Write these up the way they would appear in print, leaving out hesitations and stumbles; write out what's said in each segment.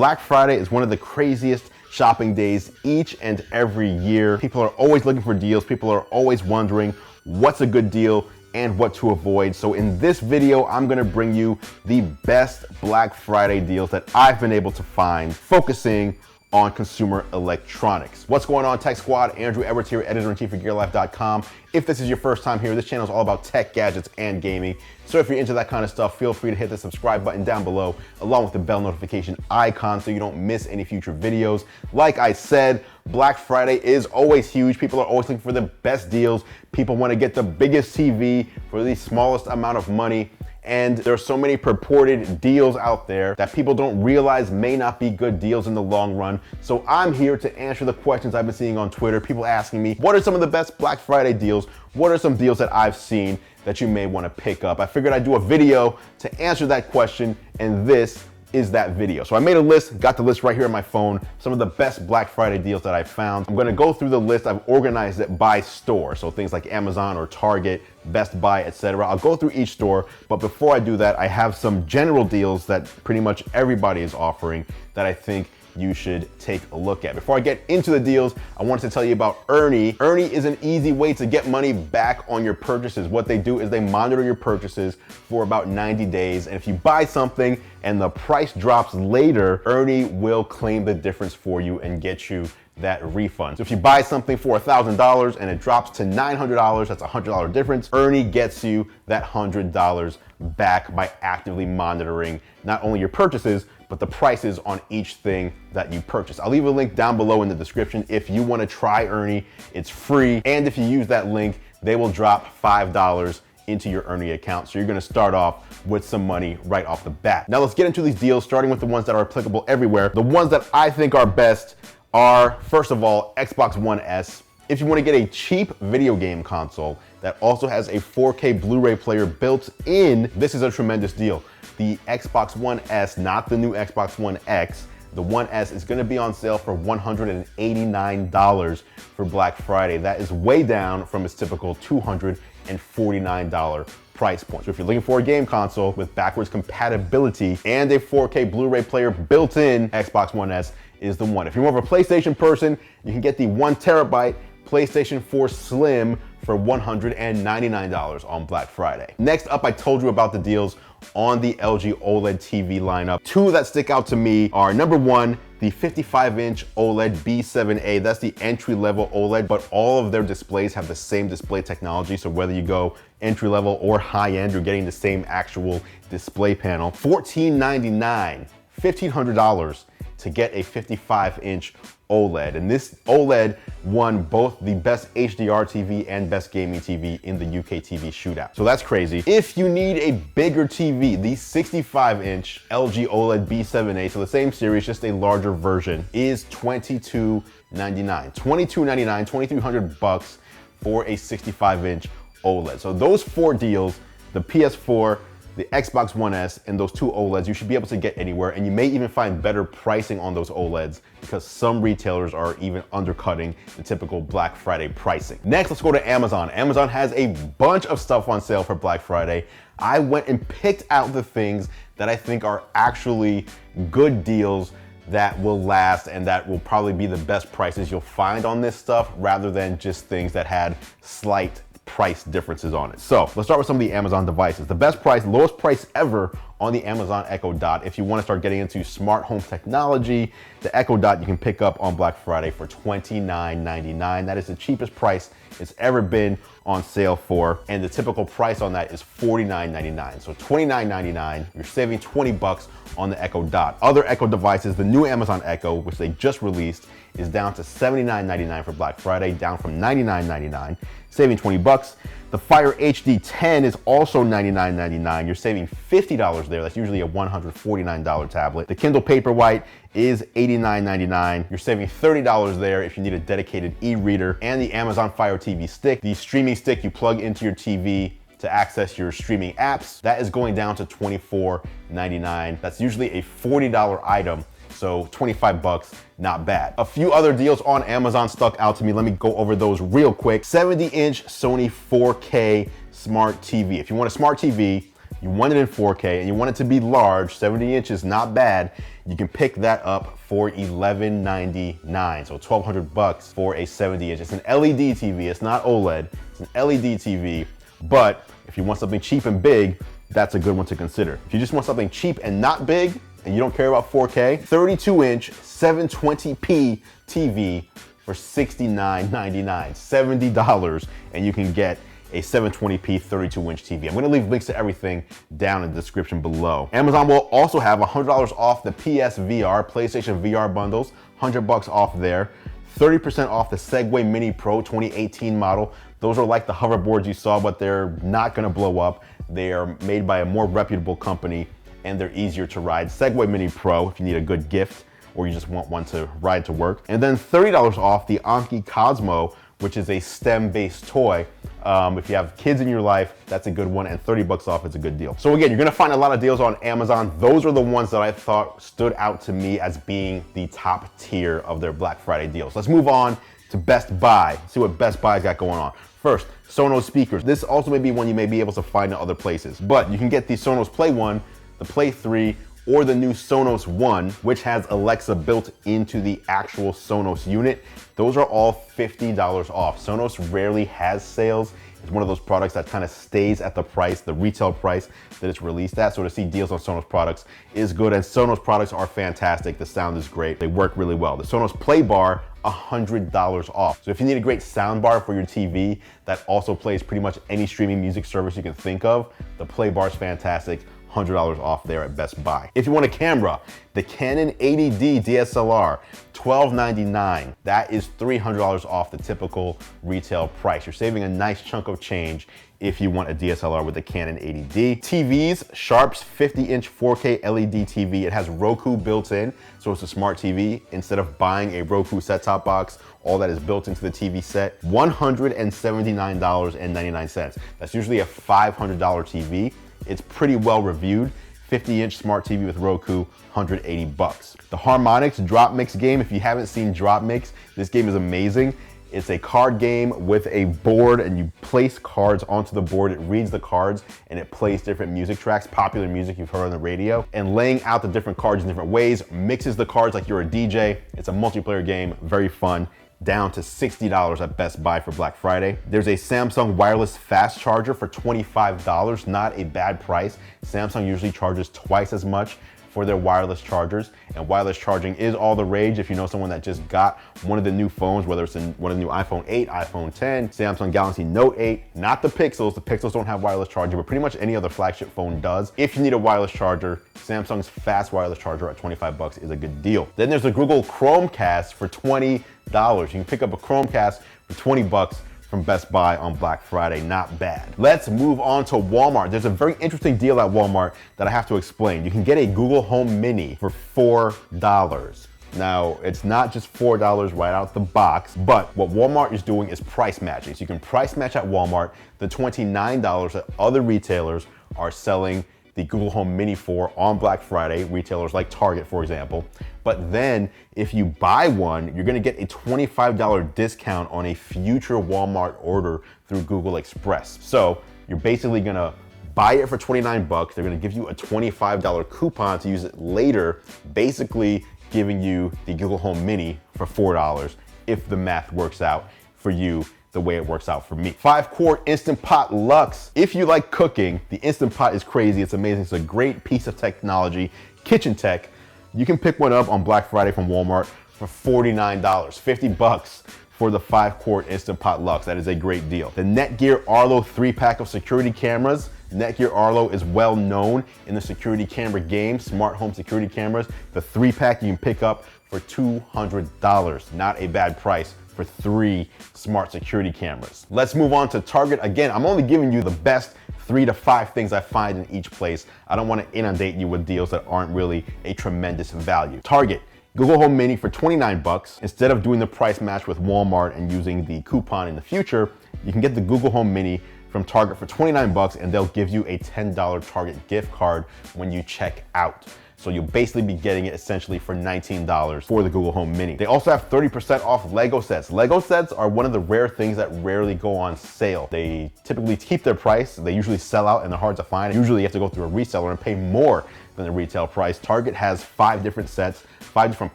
Black Friday is one of the craziest shopping days each and every year. People are always looking for deals. People are always wondering what's a good deal and what to avoid. So in this video, I'm gonna bring you the best Black Friday deals that I've been able to find, focusing on consumer electronics. What's going on, Tech Squad? Andrew Edwards here, editor-in-chief of GearLife.com. If this is your first time here, this channel is all about tech, gadgets, and gaming. So if you're into that kind of stuff, feel free to hit the subscribe button down below, along with the bell notification icon so you don't miss any future videos. Like I said, Black Friday is always huge. People are always looking for the best deals. People want to get the biggest TV for the smallest amount of money. And there's so many purported deals out there that people don't realize may not be good deals in the long run. So I'm here to answer the questions I've been seeing on Twitter. People asking me, what are some of the best Black Friday deals? What are some deals that I've seen that you may want to pick up? I figured I'd do a video to answer that question, and this is that video. So I made a list, got the list right here on my phone, some of the best Black Friday deals that I found. I'm gonna go through the list. I've organized it by store. So things like Amazon or Target, Best Buy, etc. I'll go through each store, but before I do that, I have some general deals that pretty much everybody is offering that I think you should take a look at. Before I get into the deals, I wanted to tell you about Ernie. Ernie is an easy way to get money back on your purchases. What they do is they monitor your purchases for about 90 days. And if you buy something and the price drops later, Ernie will claim the difference for you and get you that refund. So if you buy something for $1,000 and it drops to $900, that's a $100 difference. Ernie gets you that $100 back by actively monitoring not only your purchases, but the prices on each thing that you purchase. I'll leave a link down below in the description if you want to try Ernie. It's free, and if you use that link, they will drop $5 into your Ernie account. So you're gonna start off with some money right off the bat. Now let's get into these deals, starting with the ones that are applicable everywhere. The ones that I think are best are, first of all, Xbox One S. If you want to get a cheap video game console that also has a 4K Blu-ray player built in, this is a tremendous deal. The Xbox One S, not the new Xbox One X, the One S is gonna be on sale for $189 for Black Friday. That is way down from its typical $249 price point. So if you're looking for a game console with backwards compatibility and a 4K Blu-ray player built in, Xbox One S is the one. If you're more of a PlayStation person, you can get the 1 terabyte PlayStation 4 Slim for $199 on Black Friday. Next up, I told you about the deals on the LG OLED TV lineup. Two that stick out to me are, number one, the 55-inch OLED B7A. That's the entry-level OLED, but all of their displays have the same display technology. So whether you go entry-level or high-end, you're getting the same actual display panel. $1,499, $1,500 to get a 55-inch OLED. And this OLED won both the best HDR TV and best gaming TV in the UK TV shootout. So that's crazy. If you need a bigger TV, the 65-inch LG OLED B7A, so the same series, just a larger version, is $2299. $2299, $2,300 for a 65-inch OLED. So those four deals, the PS4, the Xbox One S, and those two OLEDs, you should be able to get anywhere, and you may even find better pricing on those OLEDs because some retailers are even undercutting the typical Black Friday pricing. Next, let's go to Amazon. Amazon has a bunch of stuff on sale for Black Friday. I went and picked out the things that I think are actually good deals that will last and that will probably be the best prices you'll find on this stuff, rather than just things that had slight price differences on it. So let's start with some of the Amazon devices. The best price, lowest price ever on the Amazon Echo Dot. If you want to start getting into smart home technology, the Echo Dot you can pick up on Black Friday for $29.99. That is the cheapest price it's ever been on sale for, and the typical price on that is $49.99. So $29.99, you're saving $20 on the Echo Dot. Other Echo devices, the new Amazon Echo, which they just released, is down to $79.99 for Black Friday, down from $99.99, saving $20. The Fire HD 10 is also $99.99. You're saving $50 there. That's usually a $149 tablet. The Kindle Paperwhite is $89.99. You're saving $30 there if you need a dedicated e-reader. And the Amazon Fire TV Stick, the streaming stick you plug into your TV to access your streaming apps, that is going down to $24.99. That's usually a $40 item. So 25 bucks, not bad. A few other deals on Amazon stuck out to me. Let me go over those real quick. 70-inch Sony 4K smart TV. If you want a smart TV, you want it in 4K, and you want it to be large, 70 inches, not bad, you can pick that up for $11.99, so $1,200 for a 70 inch. It's an LED TV, it's not OLED, it's an LED TV, but if you want something cheap and big, that's a good one to consider. If you just want something cheap and not big, and you don't care about 4K, 32-inch 720p TV for $69.99, $70, and you can get a 720p 32-inch TV. I'm gonna leave links to everything down in the description below. Amazon will also have $100 off the PSVR, PlayStation VR bundles, $100 off there, 30% off the Segway Mini Pro 2018 model. Those are like the hoverboards you saw, but they're not gonna blow up. They are made by a more reputable company and they're easier to ride. Segway Mini Pro if you need a good gift or you just want one to ride to work. And then $30 off the Anki Cosmo, which is a STEM-based toy. If you have kids in your life, that's a good one, and $30 off is a good deal. So again, you're gonna find a lot of deals on Amazon. Those are the ones that I thought stood out to me as being the top tier of their Black Friday deals. Let's move on to Best Buy, see what Best Buy's got going on. First, Sonos speakers. This also may be one you may be able to find in other places, but you can get the Sonos Play 1, the Play 3, or the new Sonos One, which has Alexa built into the actual Sonos unit. Those are all $50 off. Sonos rarely has sales. It's one of those products that kind of stays at the price, the retail price that it's released at. So to see deals on Sonos products is good, and Sonos products are fantastic. The sound is great. They work really well. The Sonos Play Bar, $100 off. So if you need a great sound bar for your TV that also plays pretty much any streaming music service you can think of, the Play Bar is fantastic. $100 off there at Best Buy. If you want a camera, the Canon 80D DSLR, $12.99. That is $300 off the typical retail price. You're saving a nice chunk of change if you want a DSLR with the Canon 80D. TVs, Sharp's 50-inch 4K LED TV. It has Roku built in, so it's a smart TV. Instead of buying a Roku set-top box, all that is built into the TV set, $179.99. That's usually a $500 TV. It's pretty well reviewed. 50-inch smart TV with Roku, $180. The Harmonix Drop Mix game, if you haven't seen Drop Mix, this game is amazing. It's a card game with a board and you place cards onto the board. It reads the cards and it plays different music tracks, popular music you've heard on the radio, and laying out the different cards in different ways, mixes the cards like you're a DJ. It's a multiplayer game, very fun. Down to $60 at Best Buy for Black Friday. There's a Samsung wireless fast charger for $25, not a bad price. Samsung usually charges twice as much for their wireless chargers, and wireless charging is all the rage. If you know someone that just got one of the new phones, whether it's in one of the new iPhone 8, iPhone 10, Samsung Galaxy Note 8, not the Pixels don't have wireless charging, but pretty much any other flagship phone does. If you need a wireless charger, Samsung's fast wireless charger at $25 is a good deal. Then there's the Google Chromecast for $20. You can pick up a Chromecast for $20 from Best Buy on Black Friday, not bad. Let's move on to Walmart. There's a very interesting deal at Walmart that I have to explain. You can get a Google Home Mini for $4. Now, it's not just $4 right out the box, but what Walmart is doing is price matching. So you can price match at Walmart the $29 that other retailers are selling the Google Home Mini for on Black Friday, retailers like Target, for example. But then if you buy one, you're gonna get a $25 discount on a future Walmart order through Google Express. So you're basically gonna buy it for $29. They're gonna give you a $25 coupon to use it later, basically giving you the Google Home Mini for $4 if the math works out for you the way it works out for me. 5-quart Instant Pot Luxe. If you like cooking, the Instant Pot is crazy. It's amazing. It's a great piece of technology, kitchen tech. You can pick one up on Black Friday from Walmart for $49, $50 for the 5-quart Instant Pot Luxe. That is a great deal. The Netgear Arlo 3-pack of security cameras. Netgear Arlo is well known in the security camera game, smart home security cameras. The 3-pack you can pick up for $200. Not a bad price for 3 smart security cameras. Let's move on to Target. Again, I'm only giving you the best 3 to 5 things I find in each place. I don't want to inundate you with deals that aren't really a tremendous value. Target, Google Home Mini for $29. Instead of doing the price match with Walmart and using the coupon in the future, you can get the Google Home Mini from Target for $29 and they'll give you a $10 Target gift card when you check out. So you'll basically be getting it essentially for $19 for the Google Home Mini. They also have 30% off Lego sets. Lego sets are one of the rare things that rarely go on sale. They typically keep their price. They usually sell out and they're hard to find. Usually you have to go through a reseller and pay more than the retail price. Target has 5 different sets, 5 different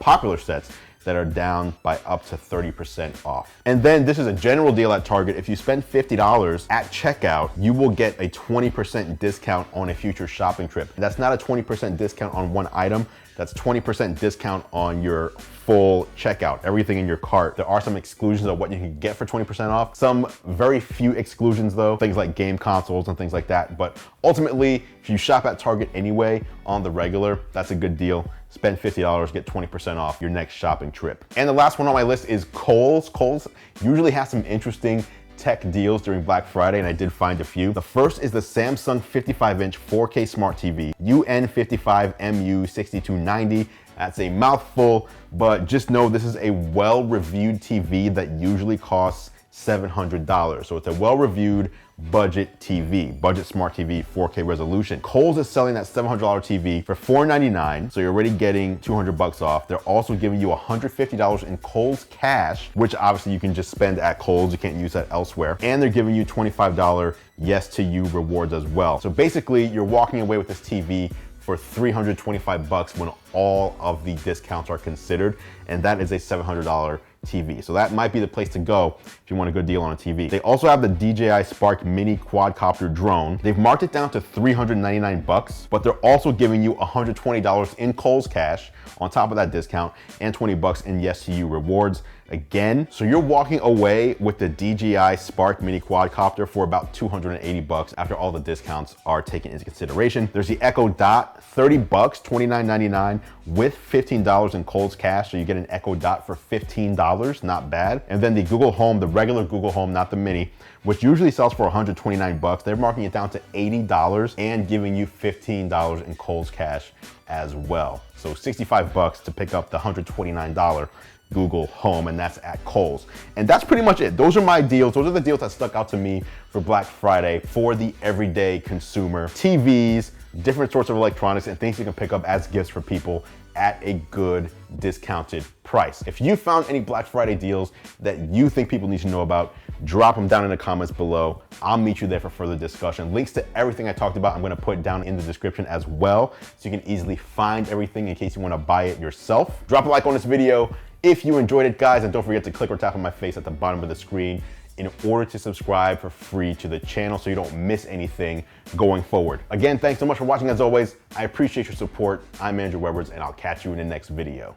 popular sets that are down by up to 30% off. And then this is a general deal at Target. If you spend $50 at checkout, you will get a 20% discount on a future shopping trip. That's not a 20% discount on one item. That's 20% discount on your full checkout, everything in your cart. There are some exclusions of what you can get for 20% off. Some very few exclusions though, things like game consoles and things like that. But ultimately, if you shop at Target anyway on the regular, that's a good deal. Spend $50, get 20% off your next shopping trip. And the last one on my list is Kohls. Kohls usually has some interesting tech deals during Black Friday, and I did find a few. The first is the Samsung 55-inch 4K Smart TV, UN55MU6290. That's a mouthful, but just know this is a well-reviewed TV that usually costs $700. So it's a well-reviewed budget TV, budget smart TV, 4K resolution. Kohls is selling that $700 TV for $499, so you're already getting $200 off. They're also giving you $150 in Kohls cash, which obviously you can just spend at Kohls. You can't use that elsewhere. And they're giving you $25 Yes to You rewards as well. So basically, you're walking away with this TV for $325 when all of the discounts are considered, and that is a $700 TV. So that might be the place to go if you want a good deal on a TV. They also have the DJI Spark Mini quadcopter drone. They've marked it down to $399, but they're also giving you $120 in Kohls cash on top of that discount and $20 in Yes to You rewards again. So you're walking away with the DJI Spark Mini quadcopter for about $280 after all the discounts are taken into consideration. There's the Echo Dot, $30, $29.99 with $15 in Kohls cash. So you get an Echo Dot for $15, not bad. And then the Google Home, the regular Google Home, not the Mini, which usually sells for $129. They're marking it down to $80 and giving you $15 in Kohls cash as well. So $65 to pick up the $129 Google Home, and that's at Kohls. And that's pretty much it. Those are my deals. Those are the deals that stuck out to me for Black Friday for the everyday consumer. TVs, different sorts of electronics, and things you can pick up as gifts for people at a good discounted price. If you found any Black Friday deals that you think people need to know about, drop them down in the comments below. I'll meet you there for further discussion. Links to everything I talked about, I'm gonna put down in the description as well, so you can easily find everything in case you wanna buy it yourself. Drop a like on this video if you enjoyed it, guys, and don't forget to click or tap on my face at the bottom of the screen in order to subscribe for free to the channel so you don't miss anything going forward. Again, thanks so much for watching as always. I appreciate your support. I'm Andrew Webbers, and I'll catch you in the next video.